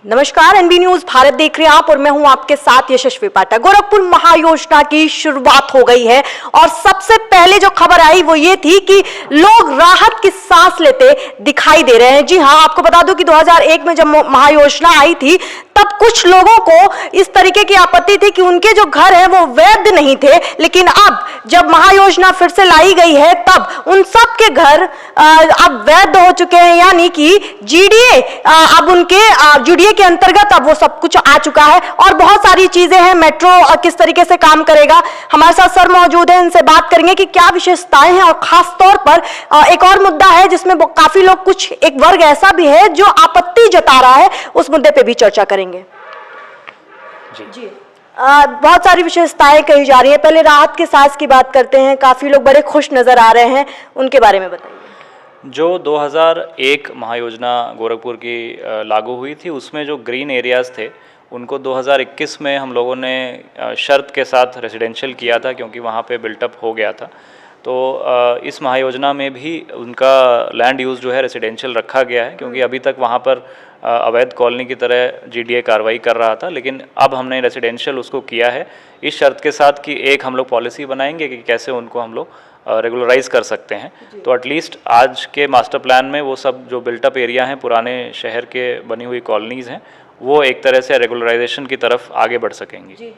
नमस्कार, NB news Bharat देख रहे हैं आप और मैं हूं आपके साथ यशस्वी पाठक। गोरखपुर महायोजना की शुरुआत हो गई है और सबसे पहले जो खबर आई वो ये थी कि लोग राहत की सांस लेते दिखाई दे रहे हैं। जी हां, आपको बता दूं कि 2001 में जब महायोजना आई थी तब कुछ लोगों को इस तरीके की आपत्ति थी कि उनके जो घर हैं वो वैध नहीं थे, लेकिन अब जब महायोजना फिर से लाई गई है तब उन सब के घर अब वैध हो चुके हैं, यानी कि जीडीए अब उनके जीडीए के अंतर्गत अब वो सब कुछ आ चुका है और बहुत सारी चीजें हैं। मेट्रो किस तरीके से काम करेगा, हमारे साथ सर मौजूद हैं, इनसे बात करेंगे कि क्या विशेषताएं हैं। और खास तौर पर एक और मुद्दा है जिसमें काफी लोग, कुछ एक वर्ग ऐसा भी है जो आपत्ति जता रहा है, उस मुद्दे पे भी चर्चा करेंगे। जी बहुत सारी विशेषताएं कही जा रही है। पहले राहत के सांस की बात करते हैं, काफी लोग बड़े खुश नजर आ रहे हैं, उनके बारे में बताइए। जो 2001 महायोजना गोरखपुर की लागू हुई थी उसमें जो ग्रीन एरियाज़ थे उनको 2021 में हम लोगों ने शर्त के साथ रेजिडेंशियल किया था, क्योंकि वहाँ पे बिल्टअप हो गया था। तो इस महायोजना में भी उनका लैंड यूज़ जो है रेजिडेंशियल रखा गया है, क्योंकि अभी तक वहाँ पर अवैध कॉलोनी की तरह जीडीए कार्रवाई कर रहा था, लेकिन अब हमने रेजिडेंशियल उसको किया है इस शर्त के साथ कि एक हम लोग पॉलिसी बनाएंगे कि कैसे उनको हम लोग रेगुलराइज कर सकते हैं। तो एटलीस्ट आज के मास्टर प्लान में वो सब जो बिल्टअप एरिया हैं, पुराने शहर के बनी हुई कॉलोनीज़ हैं, वो एक तरह से रेगुलराइजेशन की तरफ आगे बढ़ सकेंगी।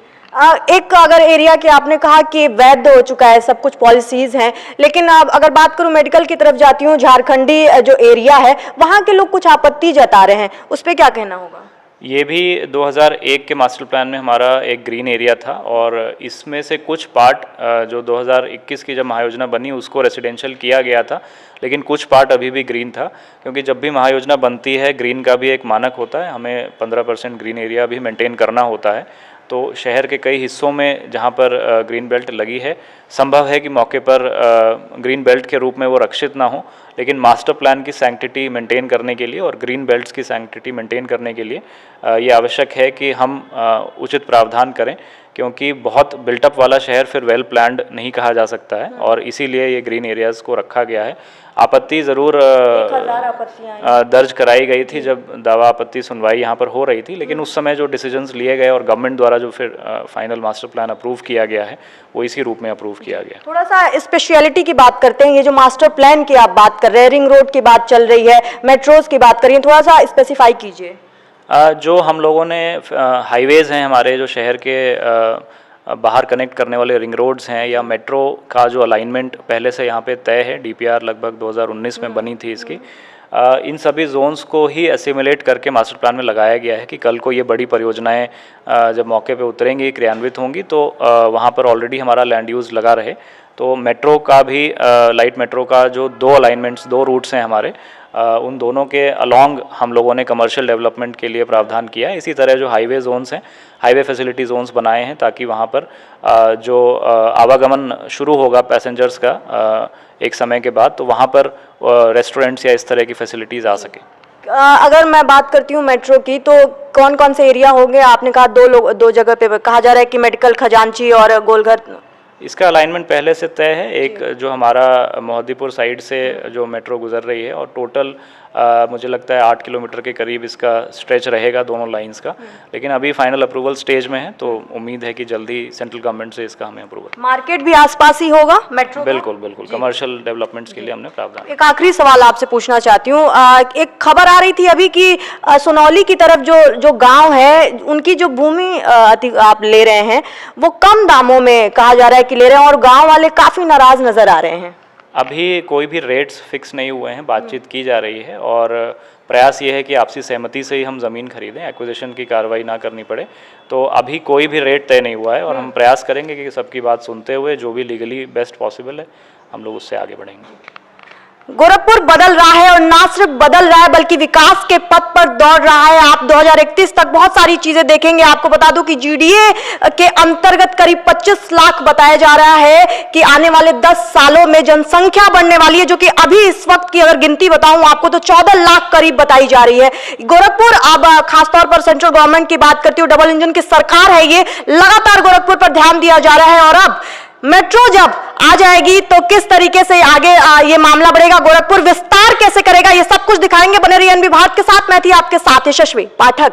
एक अगर एरिया के आपने कहा कि वैध हो चुका है, सब कुछ पॉलिसीज हैं, लेकिन अब अगर बात करूं मेडिकल की तरफ जाती हूं, झारखंडी जो एरिया है वहां के लोग कुछ आपत्ति जता रहे हैं, उस पर क्या कहना होगा? ये भी 2001 के मास्टर प्लान में हमारा एक ग्रीन एरिया था और इसमें से कुछ पार्ट जो 2021 की जब महायोजना बनी उसको रेसिडेंशियल किया गया था, लेकिन कुछ पार्ट अभी भी ग्रीन था, क्योंकि जब भी महायोजना बनती है ग्रीन का भी एक मानक होता है, हमें 15% ग्रीन एरिया भी मेंटेन करना होता है। तो शहर के कई हिस्सों में जहाँ पर ग्रीन बेल्ट लगी है, संभव है कि मौके पर ग्रीन बेल्ट के रूप में वो रक्षित ना हो, लेकिन मास्टर प्लान की सैंक्टिटी मेंटेन करने के लिए और ग्रीन बेल्ट्स की सैंक्टिटी मेंटेन करने के लिए ये आवश्यक है कि हम उचित प्रावधान करें, क्योंकि बहुत बिल्टअप वाला शहर फिर वेल प्लान्ड नहीं कहा जा सकता है और इसीलिए ये ग्रीन एरियाज़ को रखा गया है। आपत्ति ज़रूर दर्ज कराई गई थी जब दावा आपत्ति सुनवाई यहाँ पर हो रही थी, लेकिन उस समय जो डिसीजंस लिए गए और गवर्नमेंट द्वारा जो फिर फाइनल मास्टर प्लान अप्रूव किया गया है वो इसी रूप में अप्रूव किया गया। थोड़ा सा स्पेशलिटी की बात करते हैं। ये जो मास्टर प्लान की आप बात कर रहे हैं, रिंग रोड की बात चल रही है, मेट्रोज की बात कर रही है, थोड़ा सा स्पेसिफाई कीजिए। जो हम लोगों ने हाईवेज़ हैं हमारे जो शहर के बाहर कनेक्ट करने वाले रिंग रोड्स हैं, या मेट्रो का जो अलाइनमेंट पहले से यहाँ पे तय है, डीपीआर लगभग 2019 में बनी थी इसकी, इन सभी जोन्स को ही एसिमुलेट करके मास्टर प्लान में लगाया गया है कि कल को ये बड़ी परियोजनाएं जब मौके पे उतरेंगी, क्रियान्वित होंगी, तो वहाँ पर ऑलरेडी हमारा लैंड यूज़ लगा रहे। तो मेट्रो का भी लाइट मेट्रो का जो 2 अलाइनमेंट्स, 2 रूट्स हैं हमारे, उन दोनों के अलॉन्ग हम लोगों ने कमर्शियल डेवलपमेंट के लिए प्रावधान किया है। इसी तरह जो हाईवे जोन्स हैं, हाईवे फैसिलिटी जोन्स बनाए हैं ताकि वहाँ पर जो आवागमन शुरू होगा पैसेंजर्स का एक समय के बाद, तो वहाँ पर रेस्टोरेंट्स या इस तरह की फैसिलिटीज़ आ सके। अगर मैं बात करती हूँ मेट्रो की, तो कौन कौन से एरिया होंगे? आपने कहा 2 जगह पे कहा जा रहा है कि मेडिकल, खजांची और गोलघर। इसका अलाइनमेंट पहले से तय है। एक जो हमारा मोहद्दीपुर साइड से जो मेट्रो गुजर रही है और टोटल मुझे लगता है 8 किलोमीटर के करीब इसका स्ट्रेच रहेगा दोनों लाइंस का, लेकिन अभी फाइनल अप्रूवल स्टेज में है, तो उम्मीद है कि जल्दी सेंट्रल गवर्नमेंट से इसका हमें अप्रूवल। मार्केट भी आसपास ही होगा मेट्रो? बिल्कुल बिल्कुल, कमर्शियल डेवलपमेंट्स के लिए हमने प्रावधान। एक आखिरी सवाल आपसे पूछना चाहती हूँ, एक खबर आ रही थी अभी कि सोनौली की तरफ जो गाँव है उनकी जो भूमि आप ले रहे हैं वो कम दामों में कहा जा रहा है कि ले रहे हैं और गाँव वाले काफी नाराज नजर आ रहे हैं। अभी कोई भी रेट्स फिक्स नहीं हुए हैं, बातचीत की जा रही है और प्रयास ये है कि आपसी सहमति से ही हम ज़मीन खरीदें, एक्विजिशन की कार्रवाई ना करनी पड़े। तो अभी कोई भी रेट तय नहीं हुआ है और हम प्रयास करेंगे कि सबकी बात सुनते हुए जो भी लीगली बेस्ट पॉसिबल है हम लोग उससे आगे बढ़ेंगे। गोरखपुर बदल रहा है और ना सिर्फ बदल रहा है बल्कि विकास के पथ पर दौड़ रहा है। आप 2031 तक बहुत सारी चीजें देखेंगे। आपको बता दूं कि जीडीए के अंतर्गत करीब 25 लाख बताया जा रहा है कि आने वाले 10 सालों में जनसंख्या बढ़ने वाली है, जो कि अभी इस वक्त की अगर गिनती बताऊं आपको तो 14 लाख करीब बताई जा रही है। गोरखपुर अब खासतौर पर सेंट्रल गवर्नमेंट की बात करती हूँ, डबल इंजन की सरकार है ये, लगातार गोरखपुर पर ध्यान दिया जा रहा है और अब मेट्रो जब आ जाएगी तो किस तरीके से आगे ये मामला बढ़ेगा, गोरखपुर विस्तार कैसे करेगा, ये सब कुछ दिखाएंगे। बने रहिए एनबी भारत के साथ। मैं थी आपके साथ यशस्वी पाठक।